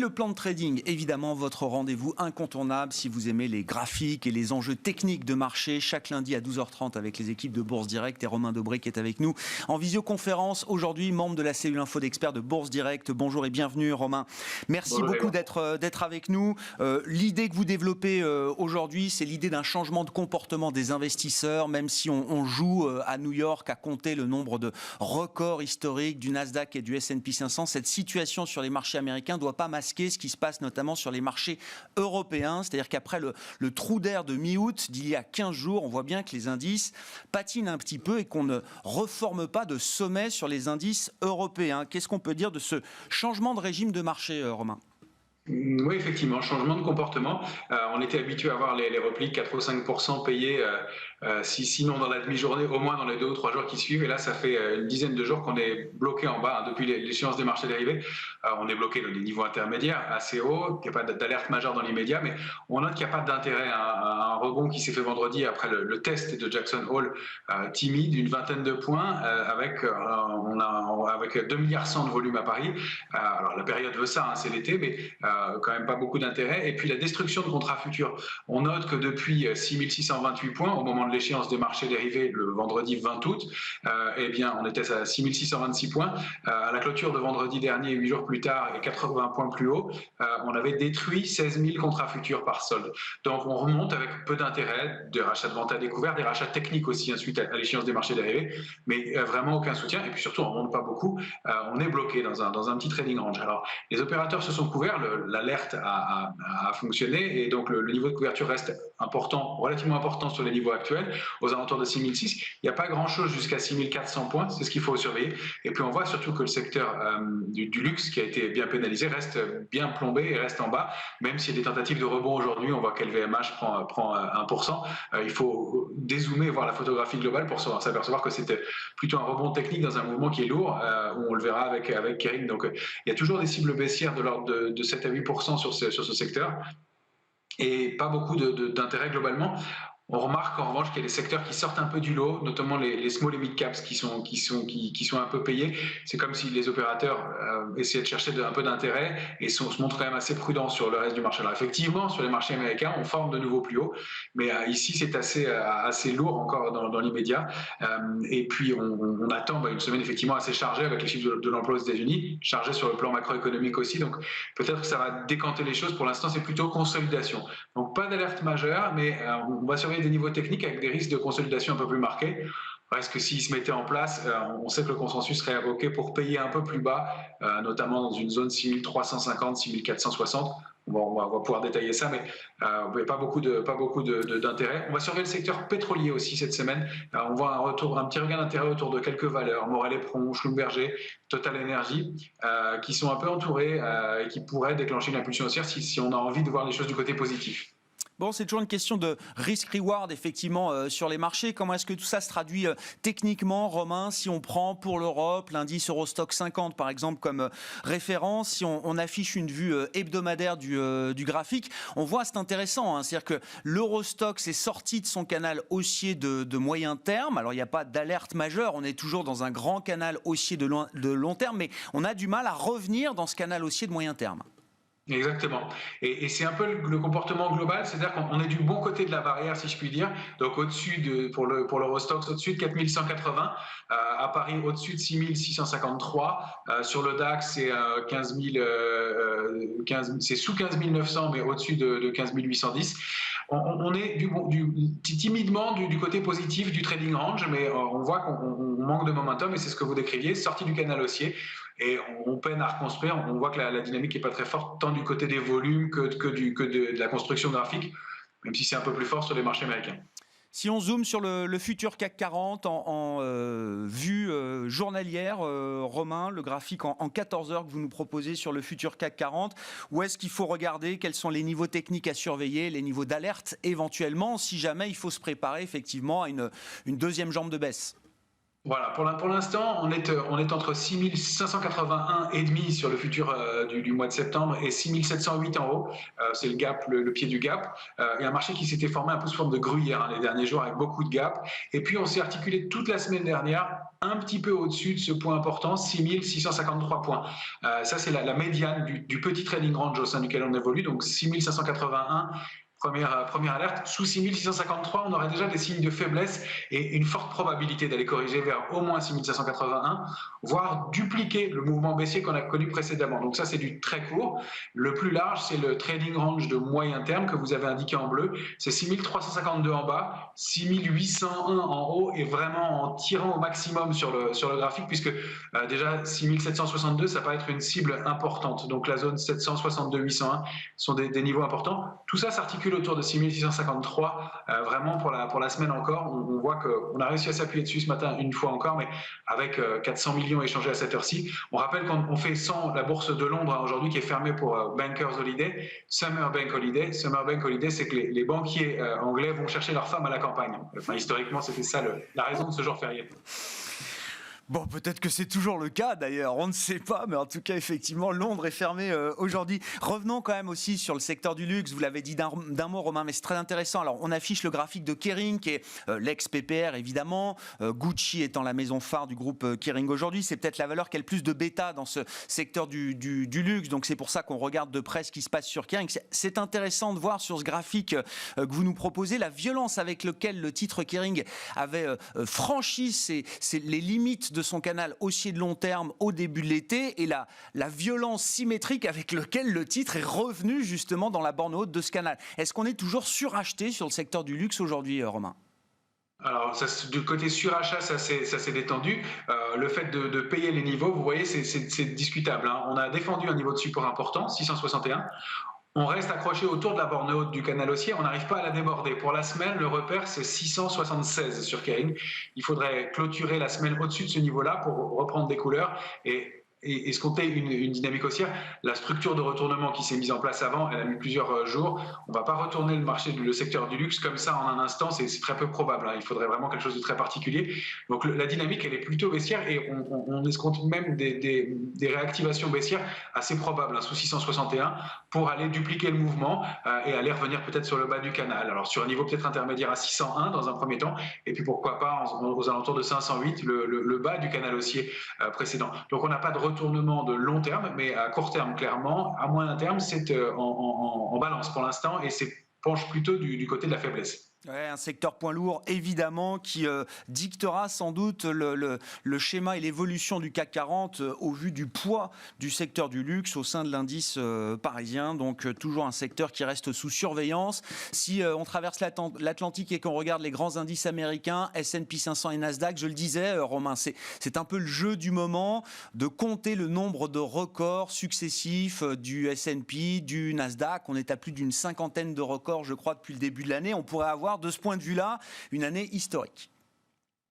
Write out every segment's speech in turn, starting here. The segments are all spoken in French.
le plan de trading, évidemment, votre rendez-vous incontournable si vous aimez les graphiques et les enjeux techniques de marché. Chaque lundi à 12h30 avec les équipes de Bourse Direct et Romain Dobré qui est avec nous en visioconférence. Aujourd'hui, membre de la cellule info d'experts de Bourse Direct. Bonjour et bienvenue, Romain. Merci beaucoup d'être avec nous. L'idée que vous développez aujourd'hui, c'est l'idée d'un changement de comportement des investisseurs, même si on joue à New York à compter le nombre de records historiques du Nasdaq et du S&P 500. Cette situation sur les marchés américains doit pas masquer ce qui se passe notamment sur les marchés européens, c'est-à-dire qu'après le trou d'air de mi-août d'il y a 15 jours, on voit bien que les indices patinent un petit peu et qu'on ne reforme pas de sommet sur les indices européens. Qu'est-ce qu'on peut dire de ce changement de régime de marché, Romain ? Oui, effectivement, changement de comportement. On était habitué à voir les replis 4 ou 5% payés, sinon dans la demi-journée, au moins dans les 2 ou 3 jours qui suivent. Et là, ça fait une dizaine de jours qu'on est bloqué en bas depuis l'échéance des marchés dérivés. On est bloqué dans des niveaux intermédiaires assez hauts, il n'y a pas d'alerte majeure dans l'immédiat, mais on note qu'il n'y a pas d'intérêt à un rebond qui s'est fait vendredi après le test de Jackson Hole timide, d'une vingtaine de points, avec 2,1 milliards de volume à Paris. Alors la période veut ça, hein, c'est l'été, mais quand même pas beaucoup d'intérêt. Et puis la destruction de contrats futurs. On note que depuis 6628 points, au moment de l'échéance des marchés dérivés, le vendredi 20 août, eh bien, on était à 6626 points. À la clôture de vendredi dernier, 8 jours plus tard, et 80 points plus haut, on avait détruit 16 000 contrats futurs par solde. Donc on remonte avec peu d'intérêt, des rachats de vente à découvert, des rachats techniques aussi, suite à l'échéance des marchés dérivés, mais vraiment aucun soutien. Et puis surtout, on ne remonte pas beaucoup. On est bloqué dans un petit trading range. Alors, les opérateurs se sont couverts, l'alerte a fonctionné et donc le niveau de couverture reste important, relativement important sur les niveaux actuels, aux alentours de 6006. Il n'y a pas grand-chose jusqu'à 6400 points, c'est ce qu'il faut surveiller. Et puis on voit surtout que le secteur du luxe, qui a été bien pénalisé, reste bien plombé et reste en bas, même s'il y a des tentatives de rebond aujourd'hui. On voit qu'LVMH prend 1%. Il faut dézoomer et voir la photographie globale pour s'apercevoir que c'était plutôt un rebond technique dans un mouvement qui est lourd, où on le verra avec Kering. Donc il y a toujours des cibles baissières de l'ordre de 7 à 8% sur ce secteur et pas beaucoup d'intérêt globalement. On remarque en revanche qu'il y a des secteurs qui sortent un peu du lot, notamment les small et mid caps qui sont un peu payés. C'est comme si les opérateurs essayaient de chercher un peu d'intérêt et se montrent quand même assez prudents sur le reste du marché. Alors effectivement, sur les marchés américains, on forme de nouveaux plus hauts, mais ici c'est assez lourd encore dans l'immédiat. Et puis on attend une semaine effectivement assez chargée avec les chiffres de l'emploi aux États-Unis, chargée sur le plan macroéconomique aussi. Donc peut-être que ça va décanter les choses. Pour l'instant, c'est plutôt consolidation. Donc pas d'alerte majeure, mais on va surveiller des niveaux techniques avec des risques de consolidation un peu plus marqués. Parce que s'ils se mettaient en place, on sait que le consensus serait invoqué pour payer un peu plus bas, notamment dans une zone 6350, 6460. On va pouvoir détailler ça, mais pas beaucoup d'intérêt. On va surveiller le secteur pétrolier aussi cette semaine. On voit un petit regain d'intérêt autour de quelques valeurs, Morel et Pron, Schlumberger, Total Energy, qui sont un peu entourés et qui pourraient déclencher une impulsion haussière si on a envie de voir les choses du côté positif. Bon, c'est toujours une question de risk-reward, effectivement, sur les marchés. Comment est-ce que tout ça se traduit techniquement, Romain, si on prend pour l'Europe l'indice Eurostock 50, par exemple, comme référence, si on affiche une vue hebdomadaire du graphique, on voit, c'est intéressant, hein, c'est-à-dire que l'Eurostock s'est sorti de son canal haussier de moyen terme. Alors, il n'y a pas d'alerte majeure, on est toujours dans un grand canal haussier de long terme, mais on a du mal à revenir dans ce canal haussier de moyen terme. Exactement. Et c'est un peu le comportement global, c'est-à-dire qu'on est du bon côté de la barrière, si je puis dire. Donc au-dessus pour l'Eurostoxx, au-dessus de 4180, à Paris au-dessus de 6653, sur le DAX c'est 15 c'est sous 15 900 mais au-dessus de 15 810. On est timidement du côté positif du trading range, mais on voit qu'on manque de momentum et c'est ce que vous décriviez, sorti du canal haussier. Et on peine à reconstruire. On voit que la dynamique n'est pas très forte, tant du côté des volumes que de la construction graphique, même si c'est un peu plus fort sur les marchés américains. Si on zoome sur le futur CAC 40 en vue journalière, Romain, le graphique en 14 heures que vous nous proposez sur le futur CAC 40, où est-ce qu'il faut regarder? Quels sont les niveaux techniques à surveiller, les niveaux d'alerte éventuellement, si jamais il faut se préparer effectivement à une deuxième jambe de baisse? Voilà, pour l'instant, on est entre 6581,5 sur le futur du mois de septembre et 6708 en haut. C'est le gap, le pied du gap. Et un marché qui s'était formé un peu sous forme de gruyère les derniers jours avec beaucoup de gap. Et puis, on s'est articulé toute la semaine dernière un petit peu au-dessus de ce point important, 6653 points. Ça, c'est la médiane du petit trading range au sein duquel on évolue. Donc, 6581. Première alerte, sous 6653, on aurait déjà des signes de faiblesse et une forte probabilité d'aller corriger vers au moins 6581, voire dupliquer le mouvement baissier qu'on a connu précédemment. Donc ça, c'est du très court. Le plus large, c'est le trading range de moyen terme que vous avez indiqué en bleu. C'est 6352 en bas, 6801 en haut et vraiment en tirant au maximum sur le graphique puisque déjà 6762, ça va être une cible importante. Donc la zone 762-801 sont des niveaux importants. Tout ça s'articule autour de 6653. Vraiment pour la semaine encore, on voit qu'on a réussi à s'appuyer dessus ce matin une fois encore, mais avec 400 millions échangés à cette heure-ci. On rappelle qu'on fait sans la bourse de Londres aujourd'hui qui est fermée pour Bankers Holiday, Summer Bank Holiday. Summer Bank Holiday, c'est que les banquiers anglais vont chercher leurs femmes à la campagne. Enfin, historiquement, c'était ça la raison de ce jour férié. Bon, peut-être que c'est toujours le cas d'ailleurs, on ne sait pas, mais en tout cas, effectivement, Londres est fermé aujourd'hui. Revenons quand même aussi sur le secteur du luxe, vous l'avez dit d'un mot, Romain, mais c'est très intéressant. Alors, on affiche le graphique de Kering, qui est l'ex-PPR, évidemment, Gucci étant la maison phare du groupe Kering aujourd'hui. C'est peut-être la valeur qui a le plus de bêta dans ce secteur du luxe, donc c'est pour ça qu'on regarde de près ce qui se passe sur Kering. C'est intéressant de voir sur ce graphique que vous nous proposez la violence avec laquelle le titre Kering avait franchi les limites de son canal haussier de long terme au début de l'été et la violence symétrique avec laquelle le titre est revenu justement dans la borne haute de ce canal. Est-ce qu'on est toujours suracheté sur le secteur du luxe aujourd'hui, Romain ? Alors, du côté surachat, ça s'est détendu. Le fait de payer les niveaux, vous voyez, c'est discutable. Hein. On a défendu un niveau de support important, 661. On reste accroché autour de la borne haute du canal haussier, on n'arrive pas à la déborder. Pour la semaine, le repère, c'est 676 sur Kering. Il faudrait clôturer la semaine au-dessus de ce niveau-là pour reprendre des couleurs et escompter une dynamique haussière. La structure de retournement qui s'est mise en place avant, elle a mis plusieurs jours. On ne va pas retourner le secteur du luxe comme ça en un instant, c'est très peu probable. Hein. Il faudrait vraiment quelque chose de très particulier. Donc la dynamique, elle est plutôt baissière et on escompte même des réactivations baissières assez probables, hein, sous 661, pour aller dupliquer le mouvement et aller revenir peut-être sur le bas du canal. Alors sur un niveau peut-être intermédiaire à 601 dans un premier temps, et puis pourquoi pas aux alentours de 508, le bas du canal haussier précédent. Donc on n'a pas de retournement de long terme, mais à court terme, clairement. À moyen terme, c'est en balance pour l'instant et c'est penche plutôt du côté de la faiblesse. Ouais, un secteur point lourd, évidemment, qui dictera sans doute le schéma et l'évolution du CAC 40 au vu du poids du secteur du luxe au sein de l'indice parisien. Donc, toujours un secteur qui reste sous surveillance. Si on traverse l'Atlantique et qu'on regarde les grands indices américains, S&P 500 et Nasdaq, je le disais, Romain, c'est un peu le jeu du moment de compter le nombre de records successifs du S&P, du Nasdaq. On est à plus d'une cinquantaine de records, je crois, depuis le début de l'année. On pourrait avoir de ce point de vue-là, une année historique.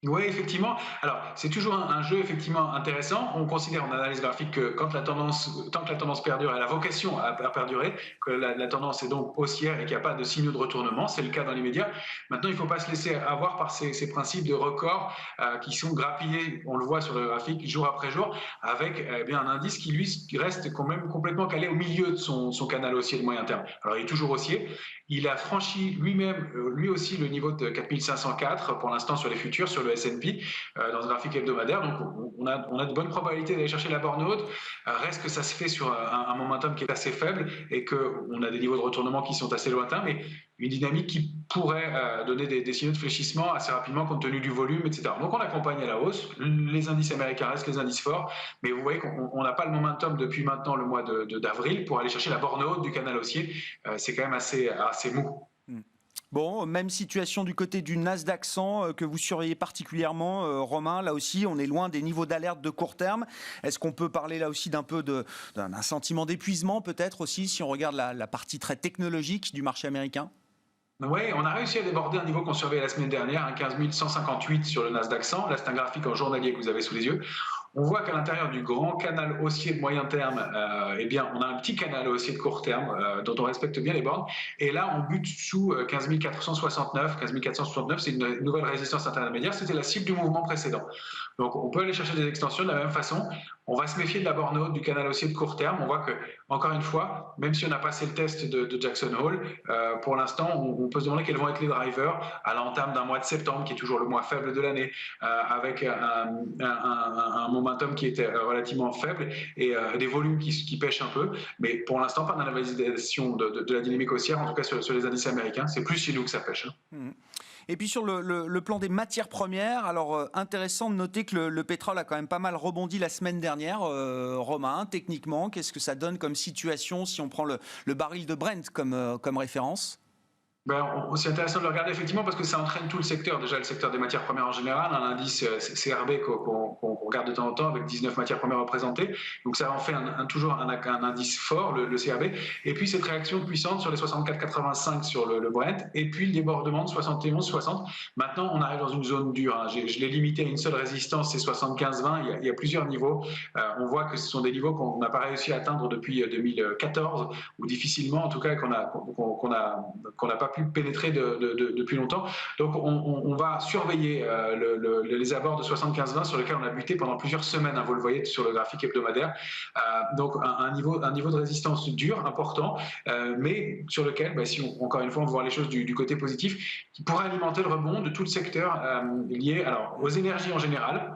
Oui, effectivement. Alors, c'est toujours un jeu effectivement intéressant. On considère en analyse graphique que tant que la tendance perdure, elle a vocation à perdurer, que la tendance est donc haussière et qu'il n'y a pas de signaux de retournement. C'est le cas dans les médias. Maintenant, il ne faut pas se laisser avoir par ces principes de records qui sont grappillés, on le voit sur le graphique, jour après jour, avec un indice qui, lui, reste quand même complètement calé au milieu de son canal haussier de moyen terme. Alors, il est toujours haussier. Il a franchi lui aussi, le niveau de 4504 pour l'instant sur les futurs, sur le S&P, dans un graphique hebdomadaire. Donc, on a de bonnes probabilités d'aller chercher la borne haute. Reste que ça se fait sur un momentum qui est assez faible et qu'on a des niveaux de retournement qui sont assez lointains, mais une dynamique qui pourrait donner des signaux de fléchissement assez rapidement compte tenu du volume, etc. Donc, on accompagne à la hausse. Les indices américains restent les indices forts, mais vous voyez qu'on n'a pas le momentum depuis maintenant le mois d'avril pour aller chercher la borne haute du canal haussier. C'est quand même assez mou. Bon, même situation du côté du Nasdaq 100 que vous surveillez particulièrement, Romain. Là aussi, on est loin des niveaux d'alerte de court terme. Est-ce qu'on peut parler là aussi d'un sentiment d'épuisement peut-être aussi si on regarde la partie très technologique du marché américain ? Oui, on a réussi à déborder un niveau qu'on surveillait la semaine dernière, 15 158 sur le Nasdaq 100. Là, c'est un graphique en journalier que vous avez sous les yeux. On voit qu'à l'intérieur du grand canal haussier de moyen terme, eh bien, on a un petit canal haussier de court terme dont on respecte bien les bornes. Et là, on bute sous 15 469. 15 469, c'est une nouvelle résistance intermédiaire. C'était la cible du mouvement précédent. Donc, on peut aller chercher des extensions de la même façon. On va se méfier de la borne haute du canal haussier de court terme. On voit que, encore une fois, même si on a passé le test de Jackson Hole, pour l'instant, on peut se demander quels vont être les drivers à l'entame d'un mois de septembre, qui est toujours le mois faible de l'année, avec un momentum qui était relativement faible et des volumes qui pêchent un peu. Mais pour l'instant, pas d'invalidation de la dynamique haussière, en tout cas sur les indices américains. C'est plus chez nous que ça pêche. Et puis sur le plan des matières premières, alors intéressant de noter que le pétrole a quand même pas mal rebondi la semaine dernière. Romain, techniquement, qu'est-ce que ça donne comme situation si on prend le baril de Brent comme référence ? C'est intéressant de le regarder effectivement parce que ça entraîne tout le secteur. Déjà le secteur des matières premières en général, un indice CRB qu'on regarde de temps en temps avec 19 matières premières représentées. Donc ça en fait toujours un indice fort, le CRB. Et puis cette réaction puissante sur les 64,85 sur le Brent et puis le débordement de 71,60. Maintenant on arrive dans une zone dure. Je l'ai limité à une seule résistance, c'est 75,20. Il y a plusieurs niveaux. On voit que ce sont des niveaux qu'on n'a pas réussi à atteindre depuis 2014 ou difficilement en tout cas qu'on n'a pas pu pénétrer depuis longtemps. Donc on va surveiller les abords de 75,20 sur lesquels on a buté pendant plusieurs semaines, vous le voyez sur le graphique hebdomadaire. Donc un niveau de résistance dur, important, mais sur lequel, si encore une fois on veut voir les choses du côté positif, qui pourrait alimenter le rebond de tout le secteur lié aux énergies en général,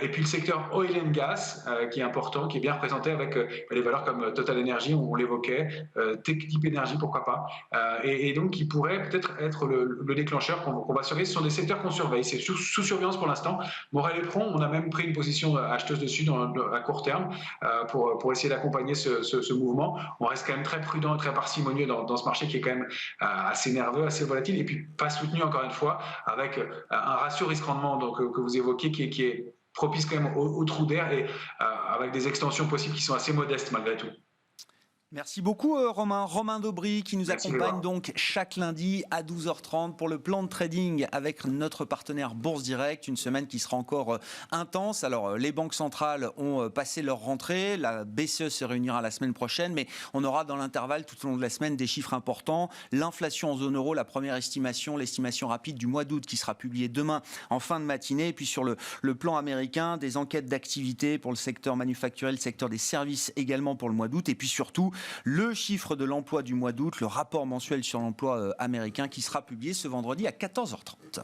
et puis le secteur oil and gas qui est important, qui est bien représenté avec des valeurs comme Total Energy, on l'évoquait, Technip Energy, pourquoi pas, et donc qui pourrait peut-être être le déclencheur qu'on va surveiller. Ce sont des secteurs qu'on surveille, c'est sous surveillance pour l'instant. Morel et Pron, on a même pris une position acheteuse dessus à court terme pour essayer d'accompagner ce mouvement. On reste quand même très prudent et très parcimonieux dans ce marché qui est quand même assez nerveux, assez volatile et puis pas soutenu encore une fois avec un ratio risque-rendement que vous évoquez qui est propice quand même au trou d'air et avec des extensions possibles qui sont assez modestes malgré tout. Merci beaucoup Romain. Romain d'Aubry qui nous accompagne donc chaque lundi à 12h30 pour le plan de trading avec notre partenaire Bourse Direct. Une semaine qui sera encore intense. Alors les banques centrales ont passé leur rentrée. La BCE se réunira la semaine prochaine. Mais on aura dans l'intervalle tout au long de la semaine des chiffres importants. L'inflation en zone euro, la première estimation, l'estimation rapide du mois d'août qui sera publiée demain en fin de matinée. Et puis sur le plan américain, des enquêtes d'activité pour le secteur manufacturier, le secteur des services également pour le mois d'août. Et puis surtout, le chiffre de l'emploi du mois d'août, le rapport mensuel sur l'emploi américain qui sera publié ce vendredi à 14h30.